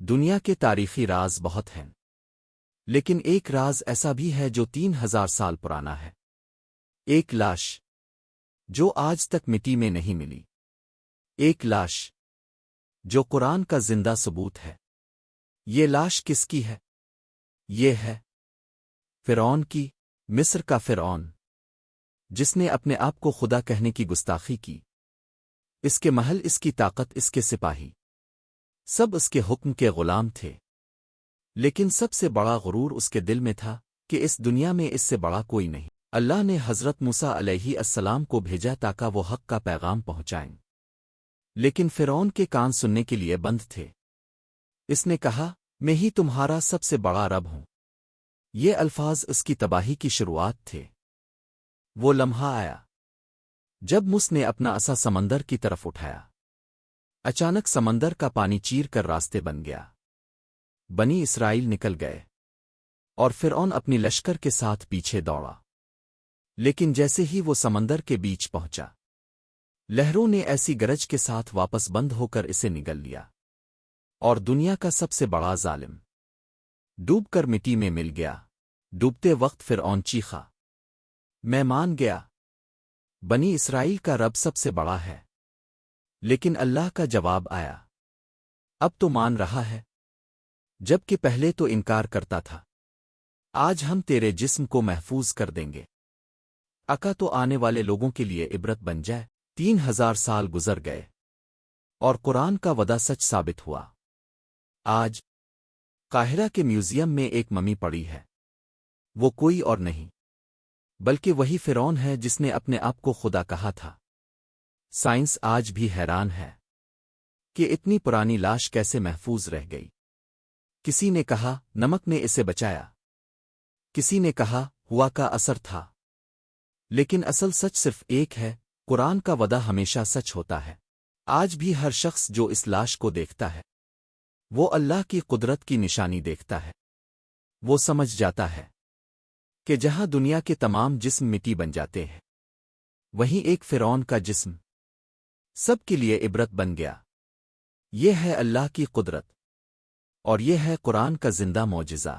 دنیا کے تاریخی راز بہت ہیں، لیکن ایک راز ایسا بھی ہے جو 3000 سال پرانا ہے۔ ایک لاش جو آج تک مٹی میں نہیں ملی، ایک لاش جو قرآن کا زندہ ثبوت ہے۔ یہ لاش کس کی ہے؟ یہ ہے فرعون کی، مصر کا فرعون، جس نے اپنے آپ کو خدا کہنے کی گستاخی کی۔ اس کے محل، اس کی طاقت، اس کے سپاہی سب اس کے حکم کے غلام تھے، لیکن سب سے بڑا غرور اس کے دل میں تھا کہ اس دنیا میں اس سے بڑا کوئی نہیں۔ اللہ نے حضرت موسیٰ علیہ السلام کو بھیجا تاکہ وہ حق کا پیغام پہنچائیں، لیکن فرعون کے کان سننے کے لیے بند تھے۔ اس نے کہا، میں ہی تمہارا سب سے بڑا رب ہوں۔ یہ الفاظ اس کی تباہی کی شروعات تھے۔ وہ لمحہ آیا جب موسیٰ نے اپنا عصا سمندر کی طرف اٹھایا۔ اچانک سمندر کا پانی چیر کر راستے بن گیا۔ بنی اسرائیل نکل گئے اور فرعون اپنی لشکر کے ساتھ پیچھے دوڑا، لیکن جیسے ہی وہ سمندر کے بیچ پہنچا، لہروں نے ایسی گرج کے ساتھ واپس بند ہو کر اسے نگل لیا، اور دنیا کا سب سے بڑا ظالم ڈوب کر مٹی میں مل گیا۔ ڈوبتے وقت فرعون چیخا، میں مان گیا، بنی اسرائیل کا رب سب سے بڑا ہے۔ لیکن اللہ کا جواب آیا، اب تو مان رہا ہے، جبکہ پہلے تو انکار کرتا تھا۔ آج ہم تیرے جسم کو محفوظ کر دیں گے، اکا تو آنے والے لوگوں کے لیے عبرت بن جائے۔ 3000 سال گزر گئے اور قرآن کا وعدہ سچ ثابت ہوا۔ آج قاہرہ کے میوزیم میں ایک ممی پڑی ہے۔ وہ کوئی اور نہیں بلکہ وہی فرعون ہے جس نے اپنے آپ کو خدا کہا تھا۔ سائنس آج بھی حیران ہے کہ اتنی پرانی لاش کیسے محفوظ رہ گئی۔ کسی نے کہا نمک نے اسے بچایا، کسی نے کہا ہوا کا اثر تھا، لیکن اصل سچ صرف ایک ہے، قرآن کا وعدہ ہمیشہ سچ ہوتا ہے۔ آج بھی ہر شخص جو اس لاش کو دیکھتا ہے، وہ اللہ کی قدرت کی نشانی دیکھتا ہے۔ وہ سمجھ جاتا ہے کہ جہاں دنیا کے تمام جسم مٹی بن جاتے ہیں، وہیں ایک فرعون کا جسم سب کے لیے عبرت بن گیا۔ یہ ہے اللہ کی قدرت، اور یہ ہے قرآن کا زندہ معجزہ۔